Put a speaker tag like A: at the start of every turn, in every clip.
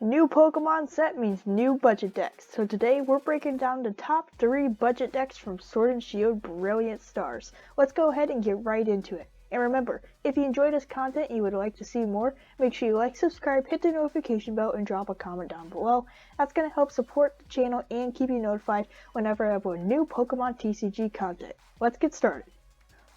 A: New Pokemon set means new budget decks. So today we're breaking down the top 3 budget decks from Sword and Shield Brilliant Stars. Let's go ahead and get right into it. And remember, if you enjoy this content and you would like to see more, make sure you like, subscribe, hit the notification bell, and drop a comment down below. That's going to help support the channel and keep you notified whenever I upload new Pokemon TCG content. Let's get started.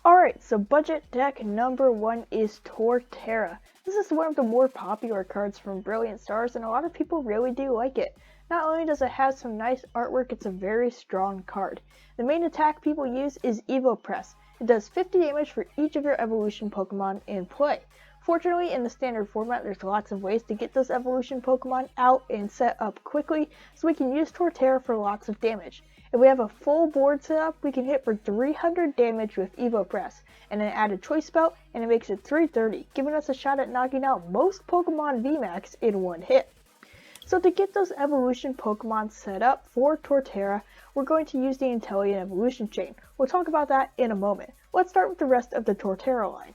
A: Alright, so budget deck number 1 is Torterra. This is one of the more popular cards from Brilliant Stars, and a lot of people really do like it. Not only does it have some nice artwork, it's a very strong card. The main attack people use is Evopress. It does 50 damage for each of your evolution Pokemon in play. Fortunately, in the standard format, there's lots of ways to get those evolution Pokemon out and set up quickly, so we can use Torterra for lots of damage. If we have a full board set up, we can hit for 300 damage with Evopress, and then add a choice belt, and it makes it 330, giving us a shot at knocking out most Pokemon VMAX in one hit. So to get those evolution Pokemon set up for Torterra, we're going to use the Inteleon evolution chain. We'll talk about that in a moment. Let's start with the rest of the Torterra line.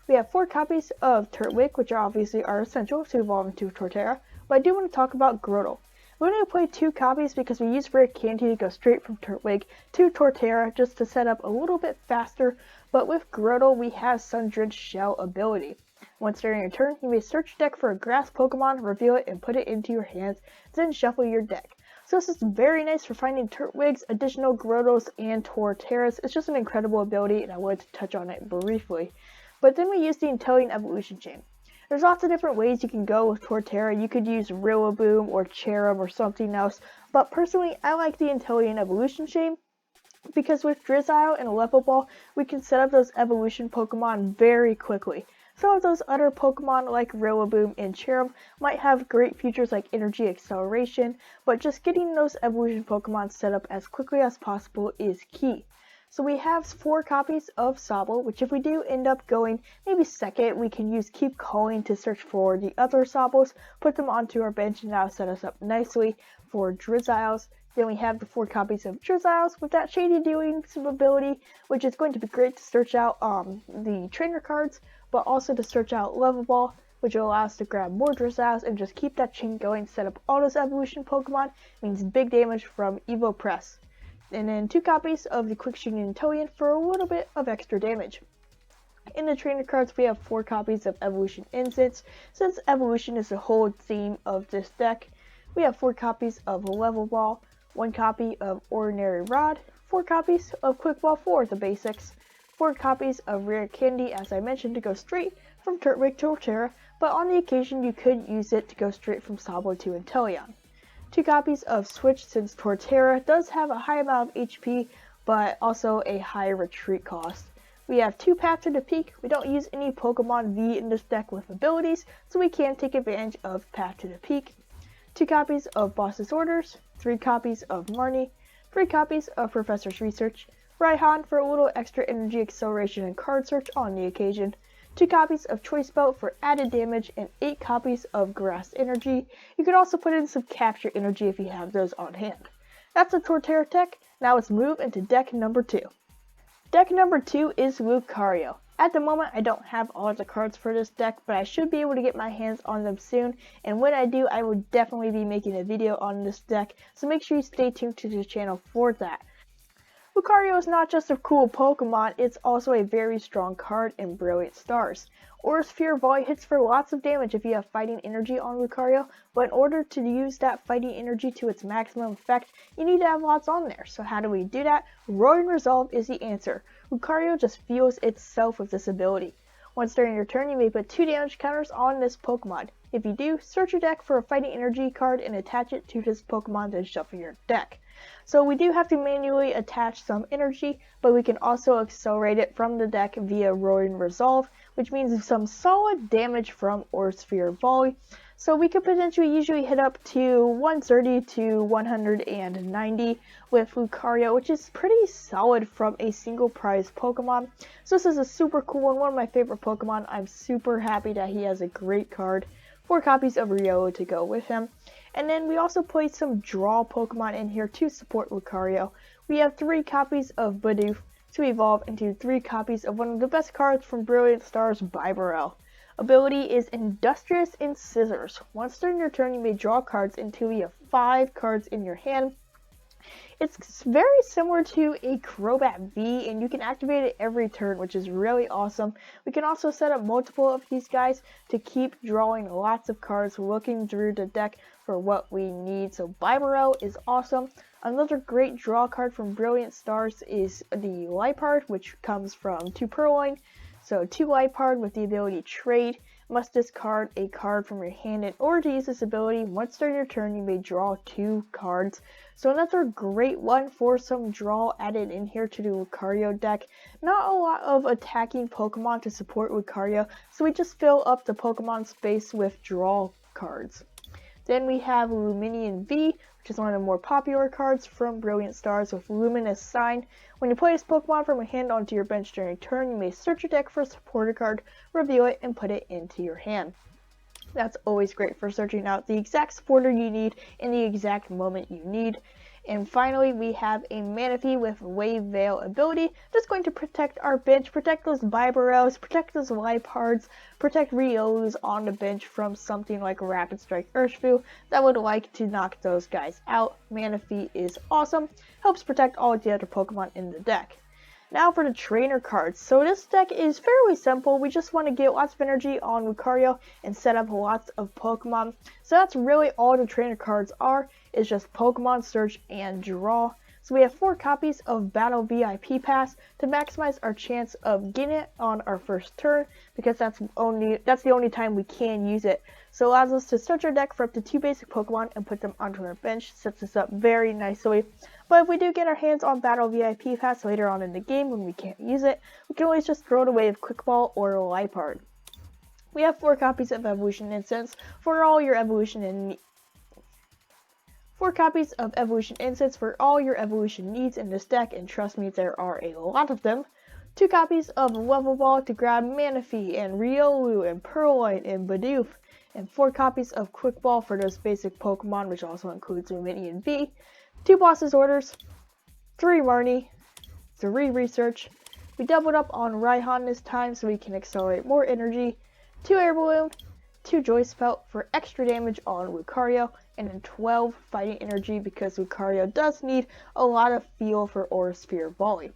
A: We have 4 copies of Turtwig, which obviously are essential to evolve into Torterra, but I do want to talk about Grotle. We only play 2 copies because we use Rare Candy to go straight from Turtwig to Torterra just to set up a little bit faster, but with Grotle we have Sun-Drenched Shell ability. Once during your turn, you may search your deck for a grass Pokemon, reveal it, and put it into your hands, then shuffle your deck. So this is very nice for finding Turtwigs, additional Grotles, and Torterras. It's just an incredible ability, and I wanted to touch on it briefly. But then we use the Inteleon evolution chain. There's lots of different ways you can go with Torterra. You could use Rillaboom or Cherub or something else, but personally I like the Inteleon evolution chain because with Drizzile and a Level Ball, we can set up those evolution Pokemon very quickly. Some of those other Pokemon like Rillaboom and Cherub might have great features like Energy Acceleration, but just getting those evolution Pokemon set up as quickly as possible is key. So we have 4 copies of Sobble, which if we do end up going maybe second, we can use Keep Calling to search for the other Sobbles, put them onto our bench, and that'll set us up nicely for Drizziles. Then we have the 4 copies of Drizziles with that Shady Doing some ability, which is going to be great to search out the trainer cards, but also to search out Level Ball, which will allow us to grab more Drizziles and just keep that chain going, set up all those evolution Pokemon, means big damage from Evopress. And then 2 copies of the Quick Shooting Inteleon for a little bit of extra damage. In the trainer cards, we have 4 copies of Evolution Incense. Since evolution is the whole theme of this deck, we have 4 copies of Level Ball, 1 copy of Ordinary Rod, 4 copies of Quick Ball 4, the basics, 4 copies of Rare Candy, as I mentioned, to go straight from Turtwig to Torterra, but on the occasion you could use it to go straight from Sobble to Inteleon. 2 copies of Switch, since Torterra does have a high amount of HP, but also a high retreat cost. We have 2 Path to the Peak. We don't use any Pokemon V in this deck with abilities, so we can take advantage of Path to the Peak. 2 copies of Boss's Orders, 3 copies of Marnie, 3 copies of Professor's Research, Raihan for a little extra energy acceleration and card search on the occasion, 2 copies of Choice Belt for added damage, and 8 copies of Grass Energy. You can also put in some Capture Energy if you have those on hand. That's the Torterra deck. Now let's move into deck number 2. Deck number 2 is Lucario. At the moment, I don't have all of the cards for this deck, but I should be able to get my hands on them soon, and when I do, I will definitely be making a video on this deck, so make sure you stay tuned to the channel for that. Lucario is not just a cool Pokemon, it's also a very strong card in Brilliant Stars. Aura's Fear Volley hits for lots of damage if you have Fighting Energy on Lucario, but in order to use that Fighting Energy to its maximum effect, you need to have lots on there. So how do we do that? Roaring Resolve is the answer. Lucario just fuels itself with this ability. Once during your turn, you may put 2 damage counters on this Pokemon. If you do, search your deck for a Fighting Energy card and attach it to this Pokemon, then shuffle your deck. So we do have to manually attach some energy, but we can also accelerate it from the deck via Roaring Resolve, which means some solid damage from Aura's Fear Volley. So we could potentially usually hit up to 130 to 190 with Lucario, which is pretty solid from a single prize Pokemon. So this is a super cool one of my favorite Pokemon. I'm super happy that he has a great card. 4 copies of Riolo to go with him. And then we also played some draw Pokemon in here to support Lucario. We have 3 copies of Bidoof to evolve into 3 copies of one of the best cards from Brilliant Stars, Bibarel. Ability is Industrious and Scissors. Once during your turn, you may draw cards until you have 5 cards in your hand. It's very similar to a Crobat V, and you can activate it every turn, which is really awesome. We can also set up multiple of these guys to keep drawing lots of cards, looking through the deck for what we need. So Bibarel is awesome. Another great draw card from Brilliant Stars is the Liepard, which comes from 2 Purloin. So 2 Liepard with the ability Trade. Must discard a card from your hand in order to use this ability. Once during your turn, you may draw 2 cards. So another great one for some draw added in here to the Lucario deck. Not a lot of attacking Pokemon to support Lucario, so we just fill up the Pokemon space with draw cards. Then we have Luminion V, which is one of the more popular cards from Brilliant Stars with Luminous Sign. When you play this Pokemon from a hand onto your bench during a turn, you may search your deck for a supporter card, reveal it, and put it into your hand. That's always great for searching out the exact supporter you need in the exact moment you need. And finally, we have a Manaphy with Wave Veil ability, just going to protect our bench, protect those Bibarels, protect those Liepards, protect Riolus on the bench from something like Rapid Strike Urshifu that would like to knock those guys out. Manaphy is awesome, helps protect all the other Pokemon in the deck. Now for the trainer cards. So this deck is fairly simple. We just want to get lots of energy on Lucario and set up lots of Pokemon. So that's really all the trainer cards are, is just Pokemon Search and Draw. So we have 4 copies of Battle VIP Pass to maximize our chance of getting it on our first turn, because that's the only time we can use it. So it allows us to search our deck for up to 2 basic Pokemon and put them onto our bench. Sets us up very nicely. But if we do get our hands on Battle VIP Pass later on in the game when we can't use it, we can always just throw it away with Quick Ball or Liepard. We have 4 copies of Evolution Incense for all your evolution 4 copies of Evolution Incense for all your evolution needs in this deck, and trust me, there are a lot of them. 2 copies of Level Ball to grab Manaphy and Riolu and Purloin and Bidoof, and 4 copies of Quick Ball for those basic Pokemon, which also includes Luminion V. 2 Boss's Orders, 3 Marnie, 3 Research. We doubled up on Raihan this time so we can accelerate more energy. 2 Air Balloon, 2 Joy Spelt for extra damage on Lucario, and then 12 Fighting Energy because Lucario does need a lot of fuel for Aura Sphere Volley.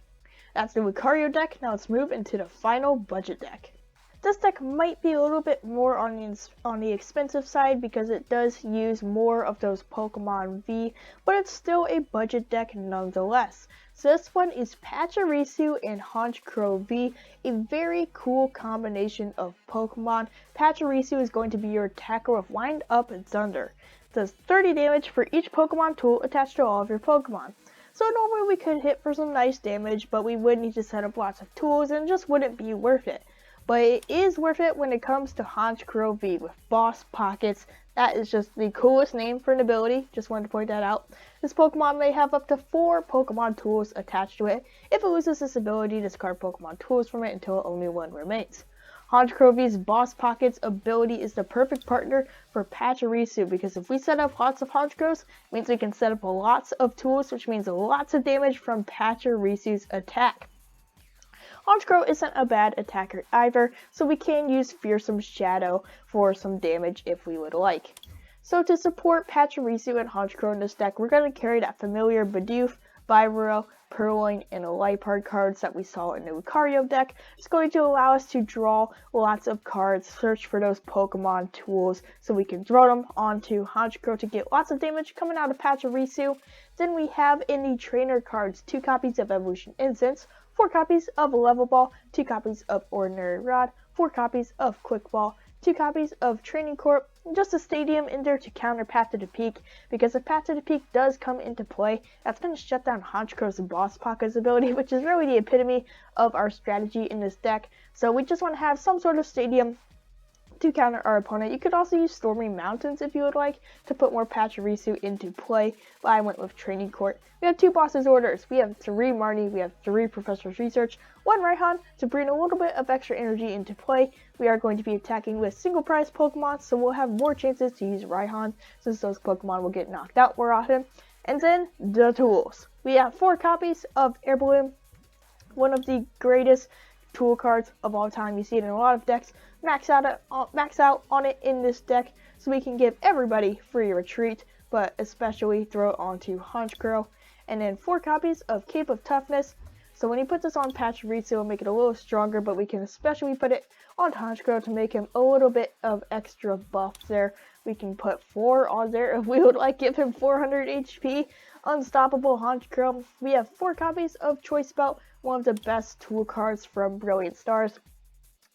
A: That's the Lucario deck. Now let's move into the final budget deck. This deck might be a little bit more on the expensive side because it does use more of those Pokemon V, but it's still a budget deck nonetheless. So this one is Pachirisu and Honchkrow V, a very cool combination of Pokemon. Pachirisu is going to be your attacker with Wind Up and Thunder. It does 30 damage for each Pokemon tool attached to all of your Pokemon. So normally we could hit for some nice damage, but we would need to set up lots of tools and it just wouldn't be worth it. But it is worth it when it comes to Honchkrow V with Boss Pockets. That is just the coolest name for an ability. Just wanted to point that out. This Pokemon may have up to 4 Pokemon tools attached to it. If it loses this ability, discard Pokemon tools from it until only 1 remains. Honchkrow V's Boss Pockets ability is the perfect partner for Pachirisu because if we set up lots of Honchkrows, it means we can set up lots of tools, which means lots of damage from Pachirisu's attack. Honchkrow isn't a bad attacker either, so we can use Fearsome Shadow for some damage if we would like. So to support Pachirisu and Honchkrow in this deck, we're going to carry that familiar Bidoof, Bibarel, Purloin, and Liepard cards that we saw in the Lucario deck. It's going to allow us to draw lots of cards, search for those Pokemon tools so we can throw them onto Honchkrow to get lots of damage coming out of Pachirisu. Then we have in the trainer cards 2 copies of Evolution Incense, 4 copies of Level Ball, 2 copies of Ordinary Rod, 4 copies of Quick Ball, 2 copies of Training Corp, and just a Stadium in there to counter Path to the Peak, because if Path to the Peak does come into play, that's going to shut down Honchkrow's Boss Pockets ability, which is really the epitome of our strategy in this deck. So we just want to have some sort of Stadium to counter our opponent. You could also use Stormy Mountains if you would like to put more Pachirisu into play, but I went with Training Court. We have 2 Boss's Orders. We have 3 Marnie, we have 3 Professor's Research, 1 Raihan to bring a little bit of extra energy into play. We are going to be attacking with single prize Pokemon, so we'll have more chances to use Raihan since those Pokemon will get knocked out more often. And then the tools. We have 4 copies of Air Balloon, one of the greatest tool cards of all time. You see it in a lot of decks. Max out on it in this deck so we can give everybody free retreat, but especially throw it onto Honchkrow. And then 4 copies of Cape of Toughness. So when he puts this on Pachirsiu, it'll make it a little stronger, but we can especially put it on Honchkrow to make him a little bit of extra buffs there. We can put 4 on there if we would like, give him 400 HP. Unstoppable Honchkrow. We have 4 copies of Choice Belt, one of the best tool cards from Brilliant Stars.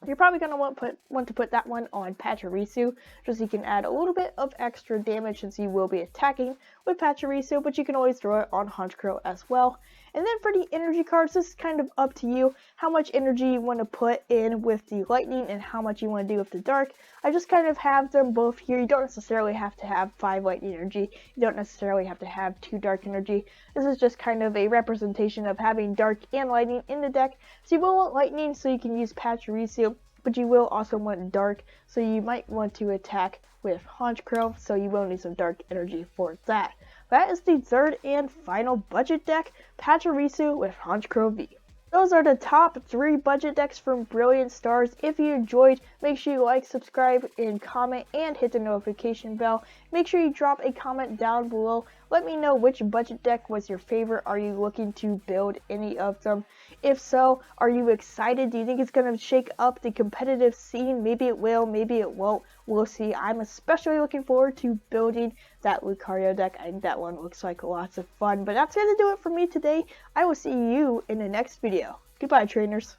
A: You're probably going to want to put that one on Pachirisu, just so you can add a little bit of extra damage since you will be attacking with Pachirisu, but you can always throw it on Honchkrow as well. And then for the energy cards, this is kind of up to you how much energy you want to put in with the lightning and how much you want to do with the dark. I just kind of have them both here. You don't necessarily have to have 5 lightning energy. You don't necessarily have to have 2 dark energy. This is just kind of a representation of having dark and lightning in the deck. So you will want lightning so you can use Pachirisu, but you will also want dark, so you might want to attack with Honchkrow, so you will need some dark energy for that. That is the third and final budget deck, Pachirisu with Honchkrow V. Those are the top 3 budget decks from Brilliant Stars. If you enjoyed, make sure you like, subscribe, and comment, and hit the notification bell. Make sure you drop a comment down below. Let me know which budget deck was your favorite. Are you looking to build any of them? If so, are you excited? Do you think it's going to shake up the competitive scene? Maybe it will, maybe it won't. We'll see. I'm especially looking forward to building that Lucario deck. I think that one looks like lots of fun. But that's going to do it for me today. I will see you in the next video. Goodbye, trainers.